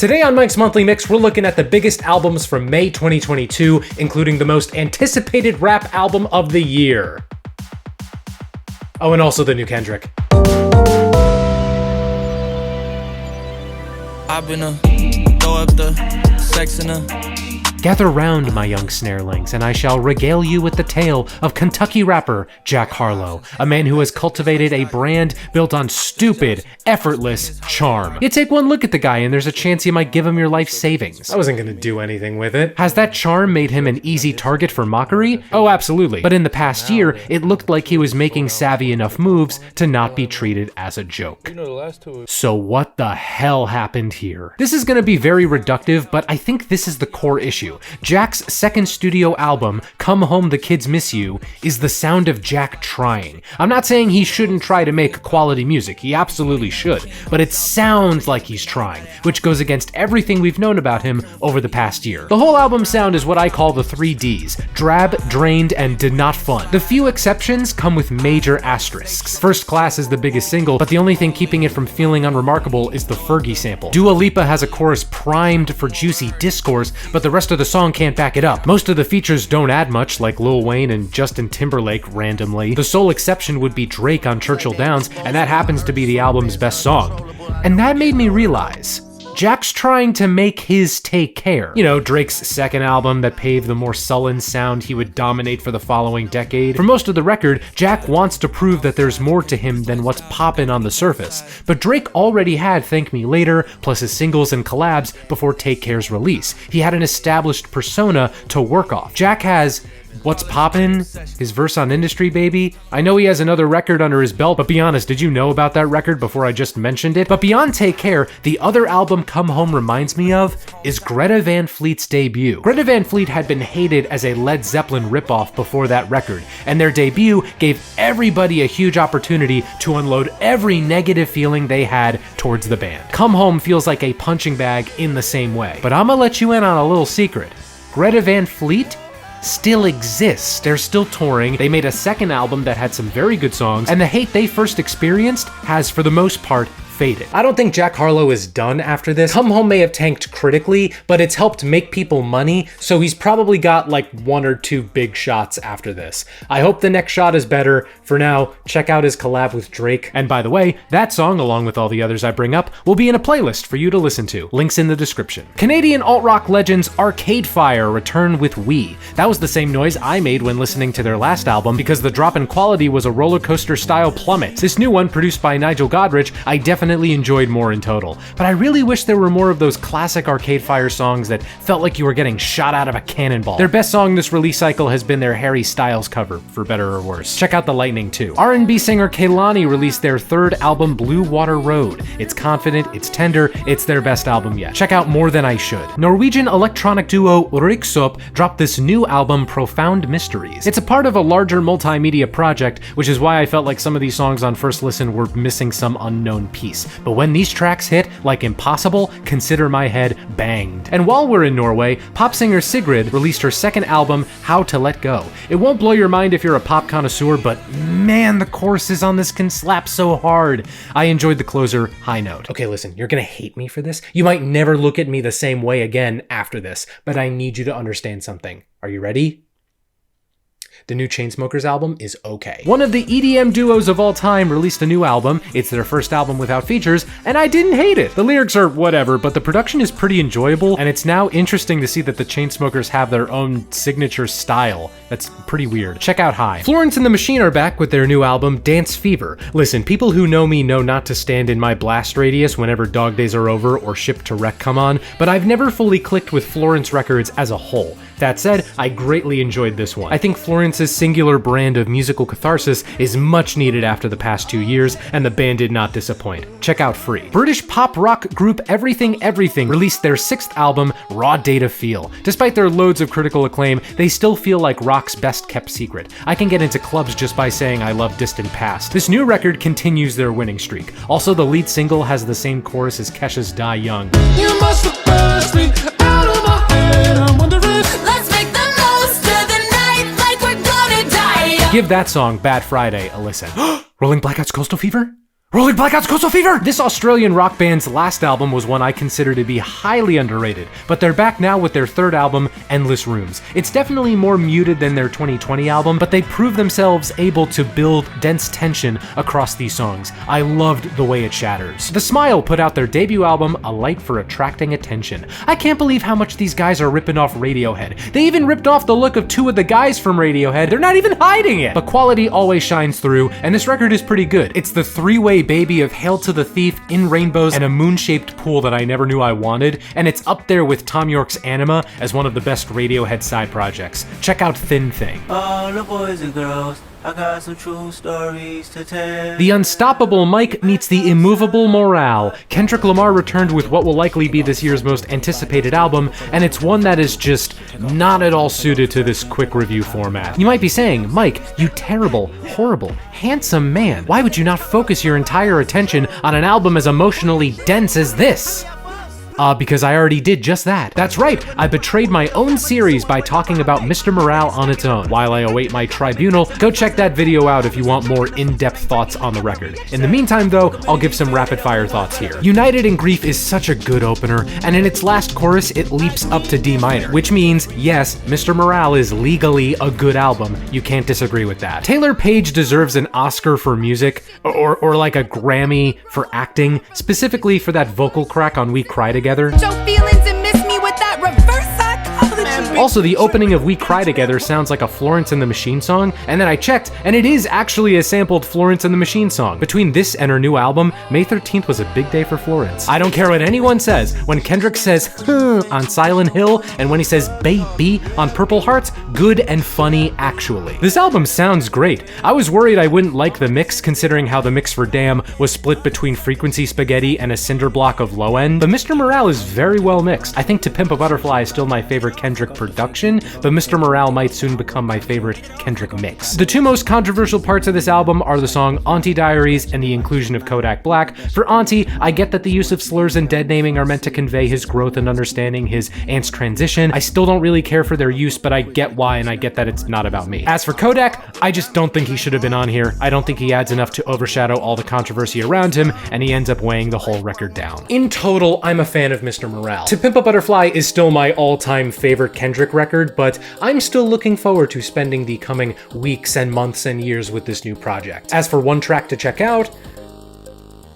Today on Mike's Monthly Mix, we're looking at the biggest albums from May 2022, including the most anticipated rap album of the year. Oh, and also the new Kendrick. I've been throw up the sex in Gather round, my young snarelings, and I shall regale you with the tale of Kentucky rapper Jack Harlow, a man who has cultivated a brand built on stupid, effortless charm. You take one look at the guy and there's a chance you might give him your life savings. I wasn't gonna do anything with it. Has that charm made him an easy target for mockery? Oh, absolutely. But in the past year, it looked like he was making savvy enough moves to not be treated as a joke. So what the hell happened here? This is gonna be very reductive, but I think this is the core issue. Jack's second studio album, Come Home the Kids Miss You, is the sound of Jack trying. I'm not saying he shouldn't try to make quality music, he absolutely should, but it sounds like he's trying, which goes against everything we've known about him over the past year. The whole album sound is what I call the 3 Ds: drab, drained, and did not fun. The few exceptions come with major asterisks. First Class is the biggest single, but the only thing keeping it from feeling unremarkable is the Fergie sample. Dua Lipa has a chorus primed for juicy discourse, but the rest of the song can't back it up. Most of the features don't add much, like Lil Wayne and Justin Timberlake randomly. The sole exception would be Drake on Churchill Downs, and that happens to be the album's best song. And that made me realize Jack's trying to make his Take Care. You know, Drake's second album that paved the more sullen sound he would dominate for the following decade. For most of the record, Jack wants to prove that there's more to him than what's poppin' on the surface. But Drake already had Thank Me Later, plus his singles and collabs before Take Care's release. He had an established persona to work off. Jack has What's Poppin', his verse on Industry Baby. I know he has another record under his belt, but be honest, did you know about that record before I just mentioned it? But beyond Take Care, the other album Come Home reminds me of is Greta Van Fleet's debut. Greta Van Fleet had been hated as a Led Zeppelin ripoff before that record, and their debut gave everybody a huge opportunity to unload every negative feeling they had towards the band. Come Home feels like a punching bag in the same way. But I'ma let you in on a little secret. Greta Van Fleet still exists. They're still touring. They made a second album that had some very good songs, and the hate they first experienced has, for the most part, faded. I don't think Jack Harlow is done after this. Come Home may have tanked critically, but it's helped make people money, so he's probably got like 1 or 2 big shots after this. I hope the next shot is better. For now, check out his collab with Drake. And by the way, that song, along with all the others I bring up, will be in a playlist for you to listen to. Links in the description. Canadian alt-rock legends Arcade Fire return with We. That was the same noise I made when listening to their last album, because the drop in quality was a roller coaster style plummet. This new one, produced by Nigel Godrich, I definitely enjoyed more in total, but I really wish there were more of those classic Arcade Fire songs that felt like you were getting shot out of a cannonball. Their best song this release cycle has been their Harry Styles cover, for better or worse. Check out The Lightning too. R&B singer Kehlani released their third album, Blue Water Road. It's confident, it's tender, it's their best album yet. Check out More Than I Should. Norwegian electronic duo Röyksopp dropped this new album, Profound Mysteries. It's a part of a larger multimedia project, which is why I felt like some of these songs on first listen were missing some unknown piece. But when these tracks hit, like Impossible, consider my head banged. And while we're in Norway, pop singer Sigrid released her second album, How to Let Go. It won't blow your mind if you're a pop connoisseur, but man, the choruses on this can slap so hard. I enjoyed the closer, High Note. Okay, listen, you're gonna hate me for this. You might never look at me the same way again after this, but I need you to understand something. Are you ready? The new Chainsmokers album is okay. One of the EDM duos of all time released a new album. It's their first album without features, and I didn't hate it. The lyrics are whatever, but the production is pretty enjoyable, and it's now interesting to see that the Chainsmokers have their own signature style. That's pretty weird. Check out High. Florence and the Machine are back with their new album, Dance Fever. Listen, people who know me know not to stand in my blast radius whenever Dog Days Are Over or Ship to Wreck come on, but I've never fully clicked with Florence records as a whole. That said, I greatly enjoyed this one. I think Florence's singular brand of musical catharsis is much needed after the past 2 years, and the band did not disappoint. Check out Free. British pop rock group Everything Everything released their 6th album, Raw Data Feel. Despite their loads of critical acclaim, they still feel like rock's best kept secret. I can get into clubs just by saying I love Distant Past. This new record continues their winning streak. Also, the lead single has the same chorus as Kesha's Die Young. You must have passed me out of my head. I'm wondering. Let's make the most of the night like we're gonna die. Give that song, Bad Friday, a listen. Rolling Blackouts Coastal Fever? Rolling Blackouts, Coastal Fever! This Australian rock band's last album was one I consider to be highly underrated, but they're back now with their third album, Endless Rooms. It's definitely more muted than their 2020 album, but they prove themselves able to build dense tension across these songs. I loved the way it shatters. The Smile put out their debut album, A Light for Attracting Attention. I can't believe how much these guys are ripping off Radiohead. They even ripped off the look of two of the guys from Radiohead. They're not even hiding it! But quality always shines through, and this record is pretty good. It's the three-way baby of Hail to the Thief, In Rainbows, and a moon-shaped pool that I never knew I wanted, and it's up there with Tom York's Anima as one of the best Radiohead side projects. Check out Thin Thing. All the boys and girls, I got some true stories to tell. The Unstoppable Mike meets the Immovable Morale. Kendrick Lamar returned with what will likely be this year's most anticipated album, and it's one that is just not at all suited to this quick review format. You might be saying, Mike, you terrible, horrible, handsome man, why would you not focus your entire attention on an album as emotionally dense as this? Because I already did just that. That's right, I betrayed my own series by talking about Mr. Morale on its own. While I await my tribunal, go check that video out if you want more in-depth thoughts on the record. In the meantime though, I'll give some rapid-fire thoughts here. United in Grief is such a good opener, and in its last chorus, it leaps up to D minor, which means, yes, Mr. Morale is legally a good album. You can't disagree with that. Taylor Page deserves an Oscar for music, or like a Grammy for acting, specifically for that vocal crack on We Cry Together. Show feelings and miss me with that reverse psychology. Also, the opening of We Cry Together sounds like a Florence and the Machine song, and then I checked, and it is actually a sampled Florence and the Machine song. Between this and her new album, May 13th was a big day for Florence. I don't care what anyone says, when Kendrick says on Silent Hill, and when he says baby on Purple Hearts, good and funny actually. This album sounds great. I was worried I wouldn't like the mix, considering how the mix for Damn was split between Frequency Spaghetti and a cinder block of Low End, but Mr. Morale is very well mixed. I think To Pimp a Butterfly is still my favorite Kendrick production, but Mr. Morale might soon become my favorite Kendrick mix. The two most controversial parts of this album are the song Auntie Diaries and the inclusion of Kodak Black. For Auntie, I get that the use of slurs and dead naming are meant to convey his growth and understanding his aunt's transition. I still don't really care for their use, but I get why, and I get that it's not about me. As for Kodak, I just don't think he should have been on here. I don't think he adds enough to overshadow all the controversy around him, and he ends up weighing the whole record down. In total, I'm a fan of Mr. Morale. To Pimp a Butterfly is still my all-time favorite Kendrick record, but I'm still looking forward to spending the coming weeks and months and years with this new project. As for one track to check out,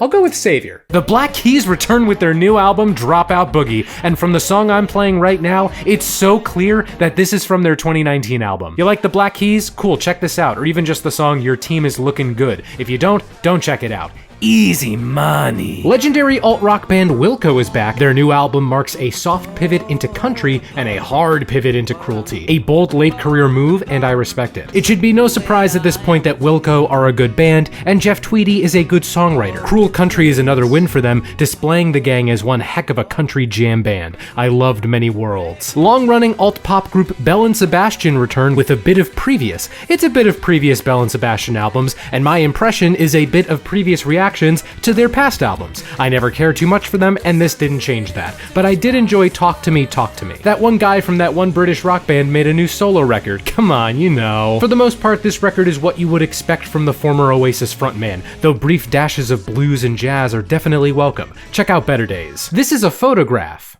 I'll go with Savior. The Black Keys return with their new album, Dropout Boogie, and from the song I'm playing right now, it's so clear that this is from their 2019 album. You like the Black Keys? Cool, check this out, or even just the song Your Team is Looking Good. If you don't check it out. Easy money. Legendary alt-rock band Wilco is back. Their new album marks a soft pivot into country and a hard pivot into cruelty. A bold late career move, and I respect it. It should be no surprise at this point that Wilco are a good band, and Jeff Tweedy is a good songwriter. Cruel Country is another win for them, displaying the gang as one heck of a country jam band. I loved Many Worlds. Long-running alt-pop group Belle and Sebastian return with a bit of previous. It's a bit of previous Belle and Sebastian albums, and my impression is a bit of previous reactions to their past albums. I never cared too much for them, and this didn't change that. But I did enjoy Talk to Me, Talk to Me. That one guy from that one British rock band made a new solo record. Come on, you know. For the most part, this record is what you would expect from the former Oasis frontman, though brief dashes of blues and jazz are definitely welcome. Check out Better Days. This is a photograph.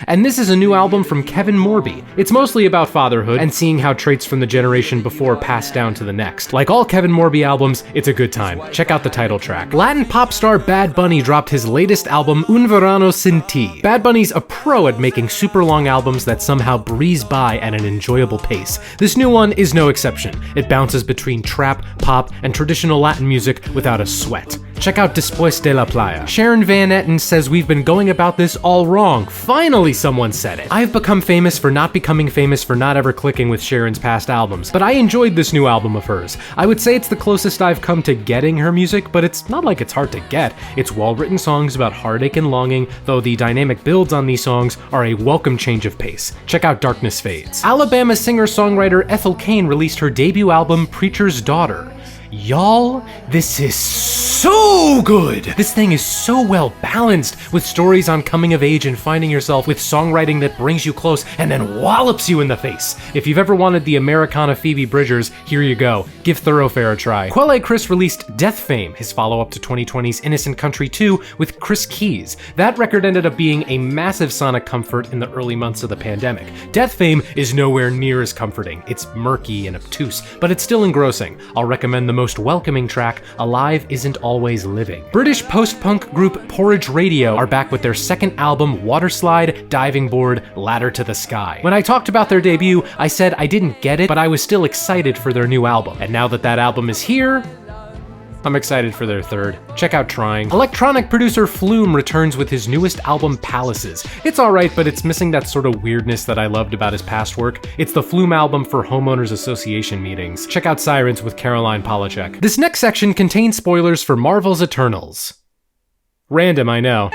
And this is a new album from Kevin Morby. It's mostly about fatherhood and seeing how traits from the generation before pass down to the next. Like all Kevin Morby albums, it's a good time. Check out the title track. Latin pop star Bad Bunny dropped his latest album, Un Verano Sin Ti. Bad Bunny's a pro at making super long albums that somehow breeze by at an enjoyable pace. This new one is no exception. It bounces between trap, pop, and traditional Latin music without a sweat. Check out Después de la Playa. Sharon Van Etten says we've been going about this all wrong. Finally someone said it. I've become famous for not becoming famous for not ever clicking with Sharon's past albums, but I enjoyed this new album of hers. I would say it's the closest I've come to getting her music, but it's not like it's hard to get. It's well-written songs about heartache and longing, though the dynamic builds on these songs are a welcome change of pace. Check out Darkness Fades. Alabama singer-songwriter Ethel Cain released her debut album, Preacher's Daughter. Y'all, this is so good! This thing is so well balanced, with stories on coming of age and finding yourself, with songwriting that brings you close and then wallops you in the face. If you've ever wanted the Americana Phoebe Bridgers, here you go. Give Thoroughfare a try. Quelle Chris released Death Fame, his follow-up to 2020's Innocent Country 2 with Chris Keys. That record ended up being a massive sonic comfort in the early months of the pandemic. Death Fame is nowhere near as comforting. It's murky and obtuse, but it's still engrossing. I'll recommend the most welcoming track, Alive Isn't Always Living. British post-punk group Porridge Radio are back with their second album, Waterslide, Diving Board, Ladder to the Sky. When I talked about their debut, I said I didn't get it, but I was still excited for their new album. And now that that album is here, I'm excited for their third. Check out Trying. Electronic producer Flume returns with his newest album, Palaces. It's alright, but it's missing that sort of weirdness that I loved about his past work. It's the Flume album for homeowners association meetings. Check out Sirens with Caroline Polachek. This next section contains spoilers for Marvel's Eternals. Random, I know.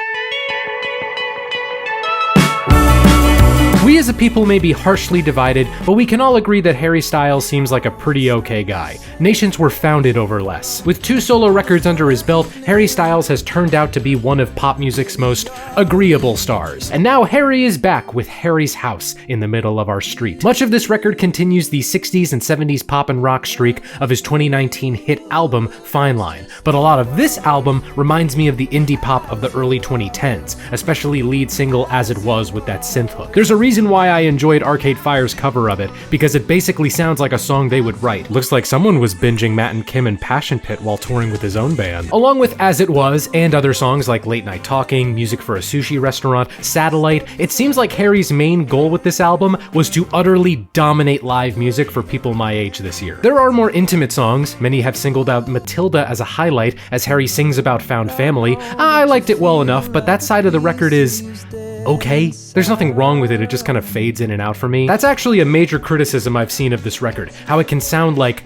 We as a people may be harshly divided, but we can all agree that Harry Styles seems like a pretty okay guy. Nations were founded over less. With 2 solo records under his belt, Harry Styles has turned out to be one of pop music's most agreeable stars. And now Harry is back with Harry's House in the middle of our street. Much of this record continues the 60s and 70s pop and rock streak of his 2019 hit album, Fine Line. But a lot of this album reminds me of the indie pop of the early 2010s, especially lead single As It Was with that synth hook. There's a reason why I enjoyed Arcade Fire's cover of it, because it basically sounds like a song they would write. Looks like someone was binging Matt and Kim and Passion Pit while touring with his own band. Along with As It Was and other songs like Late Night Talking, Music for a Sushi Restaurant, Satellite, it seems like Harry's main goal with this album was to utterly dominate live music for people my age this year. There are more intimate songs. Many have singled out Matilda as a highlight as Harry sings about found family. I liked it well enough, but that side of the record is okay. There's nothing wrong with it, it just kind of fades in and out for me. That's actually a major criticism I've seen of this record, how it can sound like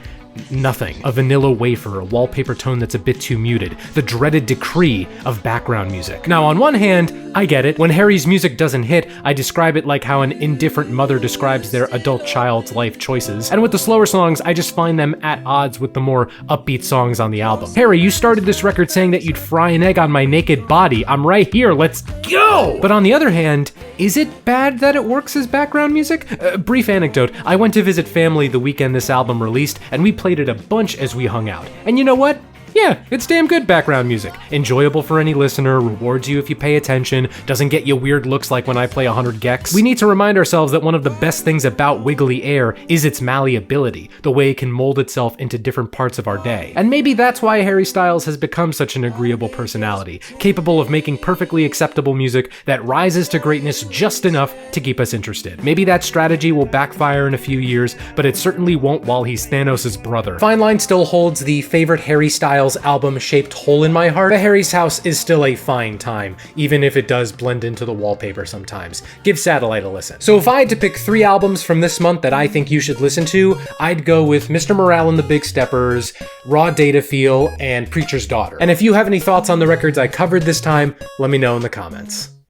nothing. A vanilla wafer, a wallpaper tone that's a bit too muted, the dreaded decree of background music. Now, on one hand, I get it. When Harry's music doesn't hit, I describe it like how an indifferent mother describes their adult child's life choices. And with the slower songs, I just find them at odds with the more upbeat songs on the album. Harry, you started this record saying that you'd fry an egg on my naked body. I'm right here, let's go! But on the other hand, is it bad that it works as background music? Brief anecdote, I went to visit family the weekend this album released, and we played it a bunch as we hung out. And you know what? Yeah, it's damn good background music. Enjoyable for any listener, rewards you if you pay attention, doesn't get you weird looks like when I play 100 gecs. We need to remind ourselves that one of the best things about Wiggly Air is its malleability, the way it can mold itself into different parts of our day. And maybe that's why Harry Styles has become such an agreeable personality, capable of making perfectly acceptable music that rises to greatness just enough to keep us interested. Maybe that strategy will backfire in a few years, but it certainly won't while he's Thanos' brother. Fine Line still holds the favorite Harry Styles album-shaped hole in my heart, but Harry's House is still a fine time, even if it does blend into the wallpaper sometimes. Give Satellite a listen. So if I had to pick 3 albums from this month that I think you should listen to, I'd go with Mr. Morale and the Big Steppers, Raw Data Feel, and Preacher's Daughter. And if you have any thoughts on the records I covered this time, let me know in the comments.